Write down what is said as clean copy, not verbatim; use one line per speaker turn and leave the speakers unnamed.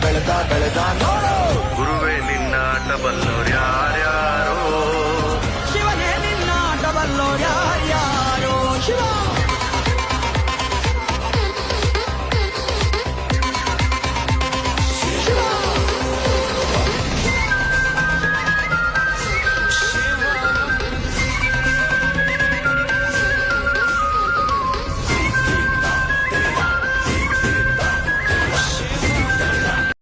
ಬೆಳೆದ ನೋಡು.
ಗುರುವೇ ನಿನ್ನ ಆಟ ಬಲ್ಲೋರ್ಯಾರ್ಯಾರೋ,
ಶಿವನೇ ನಿನ್ನ ಆಟ ಬಲ್ಲೋರ್ಯಾರ್ಯಾರೋ. ಶಿವ ಶಿವ